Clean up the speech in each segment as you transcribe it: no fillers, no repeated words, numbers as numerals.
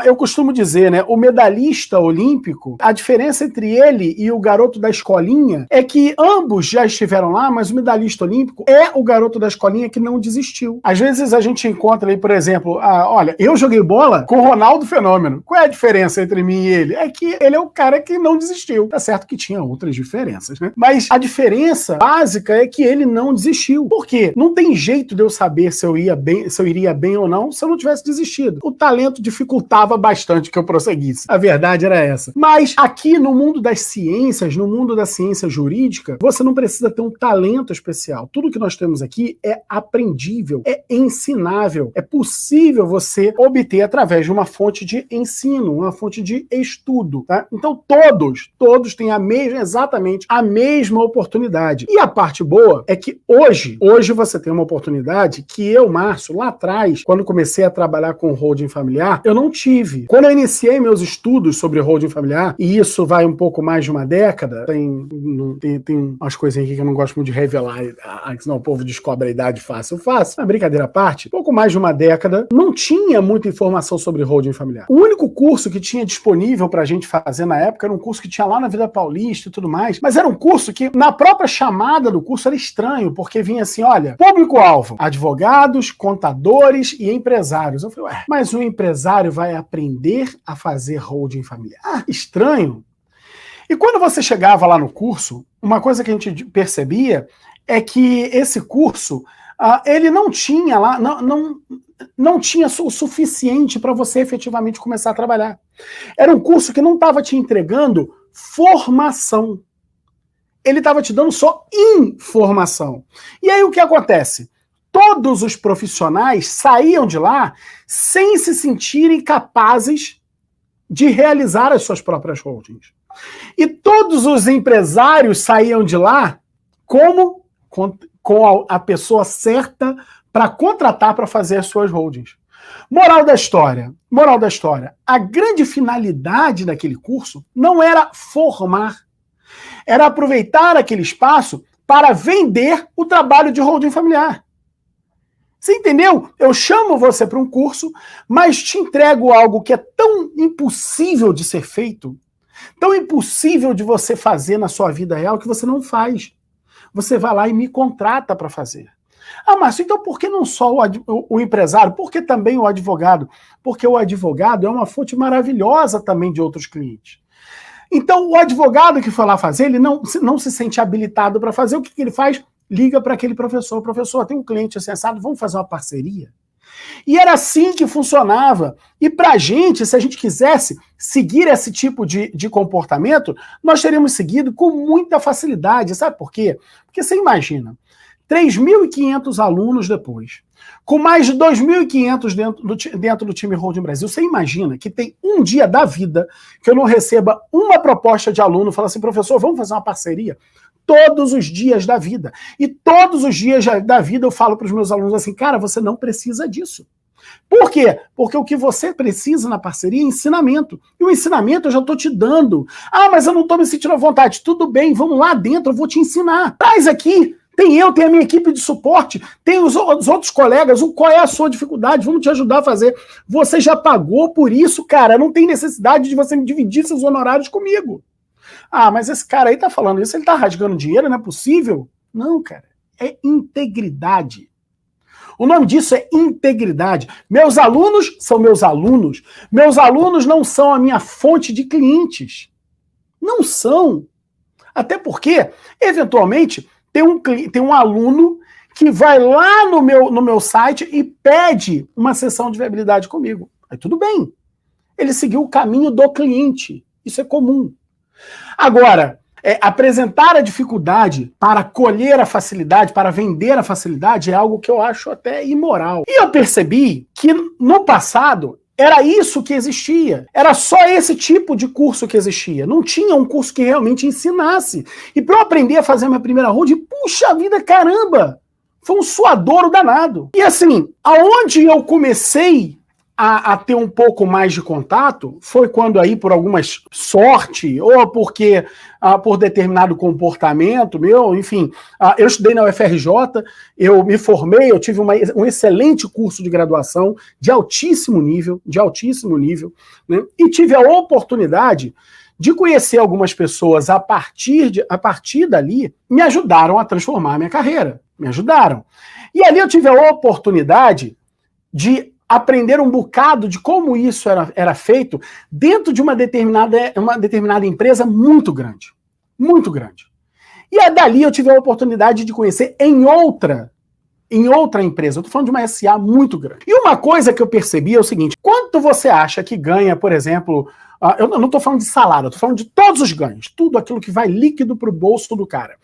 Eu costumo dizer, né, o medalhista olímpico, a diferença entre ele e o garoto da escolinha é que ambos já estiveram lá, mas o medalhista olímpico é o garoto da escolinha que não desistiu. Às vezes a gente encontra aí, por exemplo, olha, eu joguei bola com o Ronaldo Fenômeno. Qual é a diferença entre mim e ele? É que ele é o cara que não desistiu. Tá certo que tinha outras diferenças, né? Mas a diferença básica é que ele não desistiu. Por quê? Não tem jeito de eu saber se eu iria bem ou não se eu não tivesse desistido. O talento dificultava bastante que eu prosseguisse. A verdade era essa. Mas aqui no mundo das ciências, no mundo da ciência jurídica, você não precisa ter um talento especial. Tudo que nós temos aqui é aprendível, é ensinável, é possível você obter através de uma fonte de ensino, uma fonte de estudo, tá? Então todos têm exatamente a mesma oportunidade. E a parte boa é que hoje você tem uma oportunidade que eu, Márcio, lá atrás, quando comecei a trabalhar com holding familiar, eu não tive. Quando eu iniciei meus estudos sobre holding familiar, e isso vai um pouco mais de uma década, tem umas coisinhas aqui que eu não gosto muito de revelar, senão o povo descobre a idade fácil. Uma brincadeira à parte, pouco mais de uma década, não tinha muita informação sobre holding familiar. O único curso que tinha disponível pra gente fazer na época era um curso que tinha lá na Vida Paulista e tudo mais, mas era um curso que, na própria chamada do curso, era estranho, porque vinha assim, olha, público-alvo, advogados, contadores e empresários. Eu falei, mas o empresário vai aprender a fazer holding familiar? Estranho. E quando você chegava lá no curso, uma coisa que a gente percebia é que esse curso, ele não tinha lá, não tinha o suficiente para você efetivamente começar a trabalhar. Era um curso que não estava te entregando formação. Ele estava te dando só informação. E aí o que acontece? Todos os profissionais saíam de lá sem se sentirem capazes de realizar as suas próprias holdings. E todos os empresários saíam de lá com a pessoa certa para contratar para fazer as suas holdings. Moral da história, a grande finalidade daquele curso não era formar, era aproveitar aquele espaço para vender o trabalho de holding familiar. Você entendeu? Eu chamo você para um curso, mas te entrego algo que é tão impossível de ser feito, tão impossível de você fazer na sua vida real, que você não faz. Você vai lá e me contrata para fazer. Márcio, então por que não só o empresário? Por que também o advogado? Porque o advogado é uma fonte maravilhosa também de outros clientes. Então o advogado que foi lá fazer, ele não se sente habilitado para fazer, o que ele faz? Liga para aquele professor. Professor, tem um cliente assim, assado, vamos fazer uma parceria? E era assim que funcionava. E pra gente, se a gente quisesse seguir esse tipo de comportamento, nós teríamos seguido com muita facilidade. Sabe por quê? Porque você imagina, 3.500 alunos depois, com mais de 2.500 dentro do time Holding Brasil, você imagina que tem um dia da vida que eu não receba uma proposta de aluno, fala assim, professor, vamos fazer uma parceria? Todos os dias da vida. E todos os dias da vida eu falo para os meus alunos assim, cara, você não precisa disso. Por quê? Porque o que você precisa na parceria é ensinamento. E o ensinamento eu já estou te dando. Mas eu não estou me sentindo à vontade. Tudo bem, vamos lá dentro, eu vou te ensinar. Traz aqui. Tem a minha equipe de suporte, tem os outros colegas, qual é a sua dificuldade, vamos te ajudar a fazer. Você já pagou por isso, cara, não tem necessidade de você me dividir seus honorários comigo. Mas esse cara aí tá falando isso, ele tá rasgando dinheiro, não é possível? Não, cara, é integridade. O nome disso é integridade. Meus alunos são meus alunos. Meus alunos não são a minha fonte de clientes. Não são. Até porque, eventualmente, tem um aluno que vai lá no meu site e pede uma sessão de viabilidade comigo. Aí tudo bem. Ele seguiu o caminho do cliente. Isso é comum. Agora, apresentar a dificuldade para colher a facilidade, para vender a facilidade, é algo que eu acho até imoral. E eu percebi que no passado era isso que existia. Era só esse tipo de curso que existia. Não tinha um curso que realmente ensinasse. E para eu aprender a fazer a minha primeira holding, puxa vida, caramba! Foi um suadouro danado. E assim, aonde eu comecei a ter um pouco mais de contato foi quando aí, por alguma sorte, ou porque por determinado comportamento meu, enfim, eu estudei na UFRJ, eu me formei, eu tive um excelente curso de graduação de altíssimo nível, né? E tive a oportunidade de conhecer algumas pessoas a partir dali, me ajudaram a transformar a minha carreira, me ajudaram. E ali eu tive a oportunidade de aprender um bocado de como isso era feito dentro de uma determinada empresa muito grande. Muito grande. E aí, dali eu tive a oportunidade de conhecer em outra empresa. Eu estou falando de uma SA muito grande. E uma coisa que eu percebi é o seguinte: quanto você acha que ganha, por exemplo, eu não estou falando de salário, eu estou falando de todos os ganhos, tudo aquilo que vai líquido para o bolso do cara.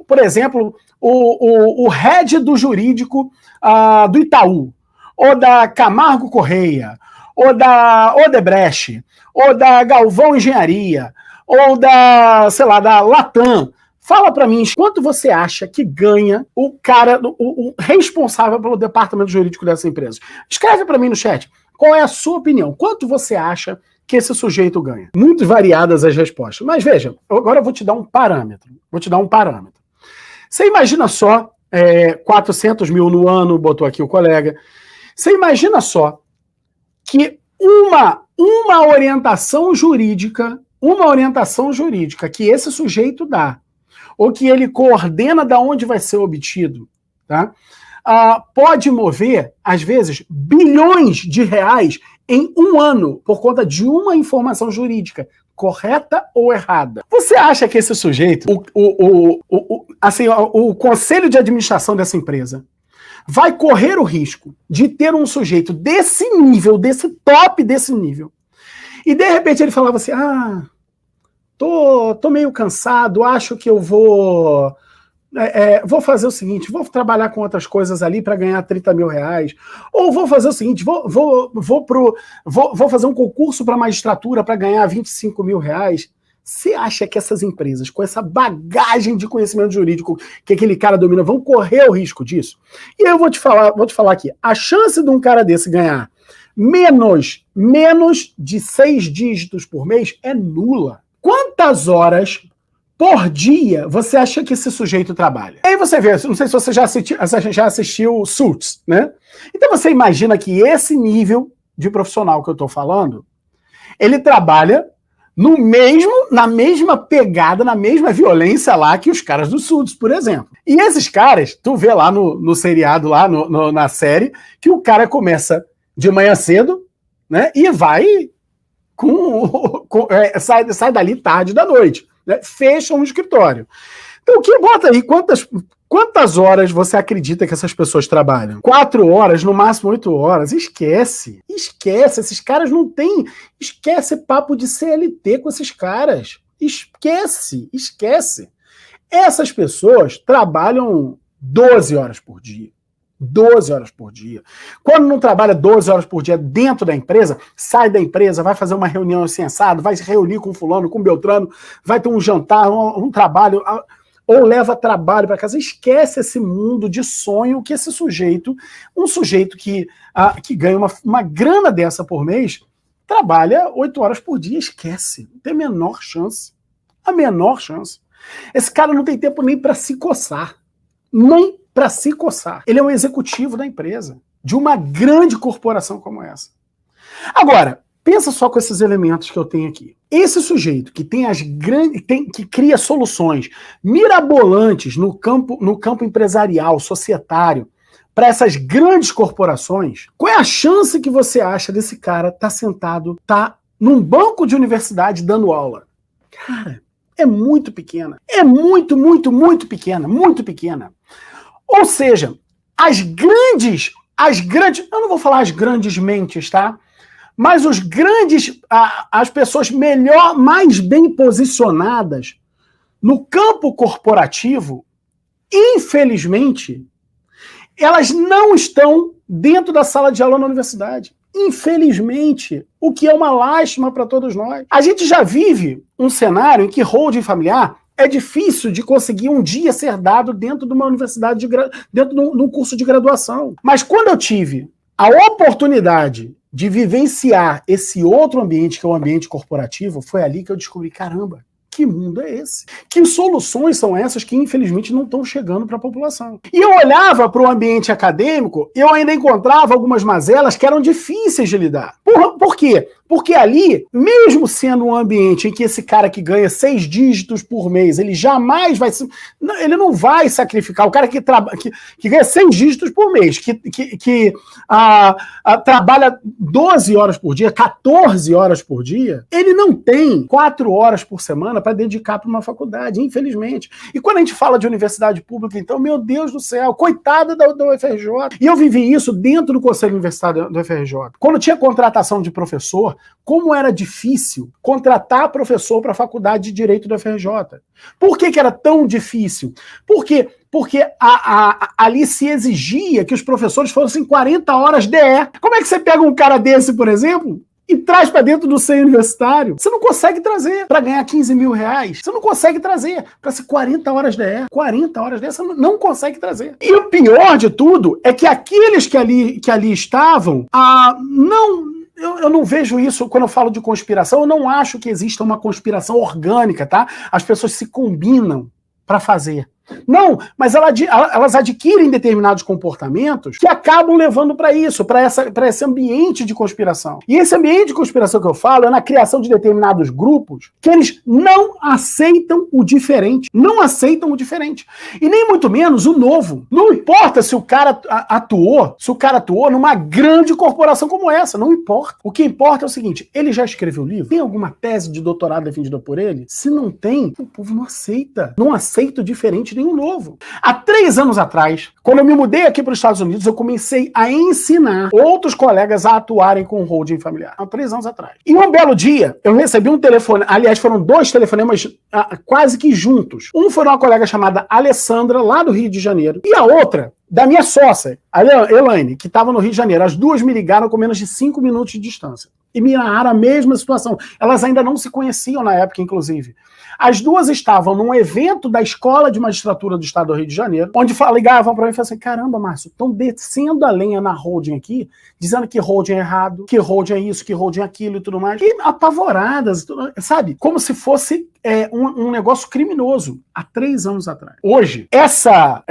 Por exemplo, o head do jurídico do Itaú, ou da Camargo Correia, ou da Odebrecht, ou da Galvão Engenharia, ou da, sei lá, da Latam. Fala pra mim, quanto você acha que ganha o cara, o responsável pelo departamento jurídico dessa empresa? Escreve pra mim no chat, qual é a sua opinião? Quanto você acha que esse sujeito ganha? Muito variadas as respostas. Mas veja, agora eu vou te dar um parâmetro. Você imagina só, 400 mil no ano, botou aqui o colega. Você imagina só que uma orientação jurídica que esse sujeito dá, ou que ele coordena de onde vai ser obtido, tá? Pode mover, às vezes, bilhões de reais em um ano por conta de uma informação jurídica, correta ou errada. Você acha que esse sujeito, o conselho de administração dessa empresa, vai correr o risco de ter um sujeito desse nível, desse top desse nível, e de repente ele falava assim, tô meio cansado, acho que eu vou fazer o seguinte, vou trabalhar com outras coisas ali para ganhar 30 mil reais, ou vou fazer o seguinte, vou fazer um concurso para magistratura para ganhar 25 mil reais. Você acha que essas empresas, com essa bagagem de conhecimento jurídico que aquele cara domina, vão correr o risco disso? E eu vou te falar aqui, a chance de um cara desse ganhar menos de 6 dígitos por mês é nula. Quantas horas por dia você acha que esse sujeito trabalha? Aí você vê, não sei se você já assistiu Suits, né? Então você imagina que esse nível de profissional que eu tô falando, ele trabalha na mesma pegada, na mesma violência lá que os caras do Suits, por exemplo. E esses caras, tu vê lá no seriado, lá na série, que o cara começa de manhã cedo, né, e vai sai dali tarde da noite, né, fecha um escritório. Então, o que bota aí? Quantas horas você acredita que essas pessoas trabalham? 4 horas, no máximo 8 horas. Esquece. Esses caras não têm... Esquece papo de CLT com esses caras. Esquece. Essas pessoas trabalham 12 horas por dia. 12 horas por dia. Quando não trabalha 12 horas por dia dentro da empresa, sai da empresa, vai fazer uma reunião assim assado, vai se reunir com fulano, com Beltrano, vai ter um jantar, um trabalho, ou leva trabalho para casa. Esquece esse mundo de sonho que esse sujeito, um sujeito que ganha uma grana dessa por mês, trabalha 8 horas por dia. Esquece. Não tem a menor chance. A menor chance. Esse cara não tem tempo nem para se coçar. Nem para se coçar. Ele é um executivo da empresa, de uma grande corporação como essa. Agora, pensa só com esses elementos que eu tenho aqui. Esse sujeito que tem que cria soluções mirabolantes no campo empresarial, societário, para essas grandes corporações, qual é a chance que você acha desse cara estar sentado, num banco de universidade dando aula? Cara, é muito pequena. É muito pequena, muito pequena. Ou seja, as grandes, eu não vou falar as grandes mentes, tá? Mas as pessoas mais bem posicionadas no campo corporativo, infelizmente, elas não estão dentro da sala de aula na universidade. Infelizmente, o que é uma lástima para todos nós. A gente já vive um cenário em que holding familiar é difícil de conseguir um dia ser dado dentro de uma universidade, dentro de um curso de graduação. Mas quando eu tive a oportunidade de vivenciar esse outro ambiente, que é o ambiente corporativo, foi ali que eu descobri, caramba, que mundo é esse? Que soluções são essas que, infelizmente, não estão chegando para a população? E eu olhava para o ambiente acadêmico, eu ainda encontrava algumas mazelas que eram difíceis de lidar. Por quê? Porque ali, mesmo sendo um ambiente em que esse cara que ganha 6 dígitos por mês, ele jamais vai... Ele não vai sacrificar. O cara que ganha 6 dígitos por mês, que trabalha 12 horas por dia, 14 horas por dia, ele não tem 4 horas por semana para dedicar para uma faculdade, infelizmente. E quando a gente fala de universidade pública, então, meu Deus do céu, coitada da UFRJ. E eu vivi isso dentro do Conselho Universitário do UFRJ. Quando tinha contratação de professor, como era difícil contratar professor para a faculdade de Direito da UFRJ. Por que era tão difícil? Porque ali se exigia que os professores fossem 40 horas DE. Como é que você pega um cara desse, por exemplo, e traz para dentro do seio universitário? Você não consegue trazer para ganhar 15 mil reais. Você não consegue trazer para ser 40 horas DE. 40 horas DE você não consegue trazer. E o pior de tudo é que aqueles que ali estavam, eu não vejo isso quando eu falo de conspiração. Eu não acho que exista uma conspiração orgânica, tá? As pessoas se combinam para fazer. Não, mas elas adquirem determinados comportamentos que acabam levando para isso, para esse ambiente de conspiração. E esse ambiente de conspiração que eu falo é na criação de determinados grupos que eles não aceitam o diferente. Não aceitam o diferente. E nem muito menos o novo. Não importa se o cara atuou numa grande corporação como essa. Não importa. O que importa é o seguinte: ele já escreveu livro? Tem alguma tese de doutorado defendida por ele? Se não tem, o povo não aceita. Não aceita o diferente nenhum novo. Há 3 anos atrás, quando eu me mudei aqui para os Estados Unidos, eu comecei a ensinar outros colegas a atuarem com holding familiar. Há 3 anos atrás. E um belo dia, eu recebi um telefone, aliás, foram 2 telefonemas quase que juntos. Um foi uma colega chamada Alessandra, lá do Rio de Janeiro, e a outra, da minha sócia, a Elaine, que estava no Rio de Janeiro. As 2 me ligaram com menos de 5 minutos de distância. E me narraram a mesma situação. Elas ainda não se conheciam na época, inclusive. As 2 estavam num evento da Escola de Magistratura do Estado do Rio de Janeiro, onde ligavam para mim e falavam assim: caramba, Márcio, estão descendo a lenha na holding aqui, dizendo que holding é errado, que holding é isso, que holding é aquilo e tudo mais. E apavoradas, sabe? Como se fosse um negócio criminoso, há 3 anos atrás. Hoje, essa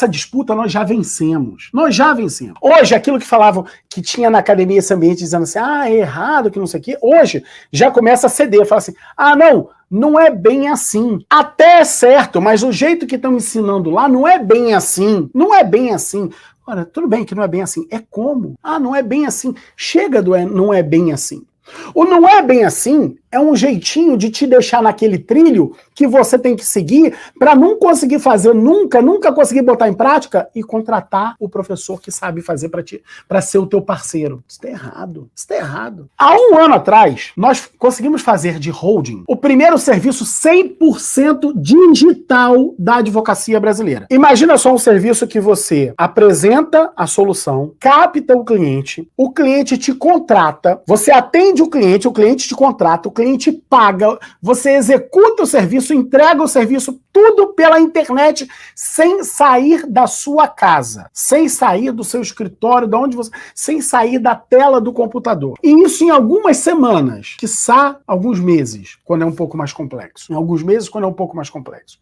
disputa nós já vencemos. Nós já vencemos. Hoje, aquilo que falavam que tinha na academia esse ambiente dizendo assim, é errado, que não sei o quê, hoje já começa a ceder. Fala assim, não é bem assim. Até é certo, mas o jeito que estão ensinando lá não é bem assim. Não é bem assim. Ora, tudo bem que não é bem assim. É como? Não é bem assim. Chega do não é bem assim. O não é bem assim é um jeitinho de te deixar naquele trilho que você tem que seguir para não conseguir fazer nunca conseguir botar em prática e contratar o professor que sabe fazer para ser o teu parceiro. Isso tá errado. Isso tá errado. Há 1 ano atrás, nós conseguimos fazer de holding o primeiro serviço 100% digital da advocacia brasileira. Imagina só um serviço que você apresenta a solução, capta o cliente te contrata, você atende o cliente te contrata, o cliente paga, você executa o serviço, entrega o serviço, tudo pela internet, sem sair da sua casa, sem sair do seu escritório, sem sair da tela do computador. E isso em algumas semanas, quiçá alguns meses, quando é um pouco mais complexo. Em alguns meses, quando é um pouco mais complexo.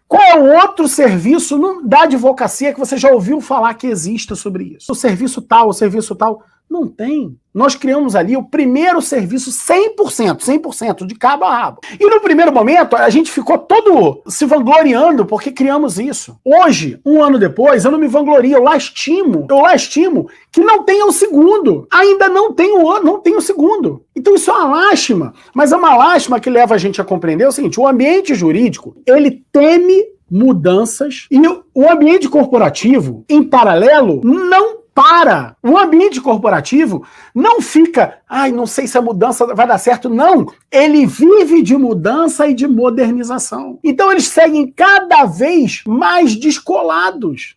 Qual é o outro serviço da advocacia que você já ouviu falar que exista sobre isso? O serviço tal, não tem. Nós criamos ali o primeiro serviço 100% de cabo a rabo. E no primeiro momento, a gente ficou todo se vangloriando porque criamos isso. Hoje, 1 ano depois, eu não me vanglorio, eu lastimo que não tenha o segundo. Ainda não tem o segundo. Então isso é uma lástima. Mas é uma lástima que leva a gente a compreender o seguinte: o ambiente jurídico, ele teme mudanças e o ambiente corporativo, em paralelo, não para. O ambiente corporativo não fica, não sei se a mudança vai dar certo. Não, ele vive de mudança e de modernização. Então eles seguem cada vez mais descolados.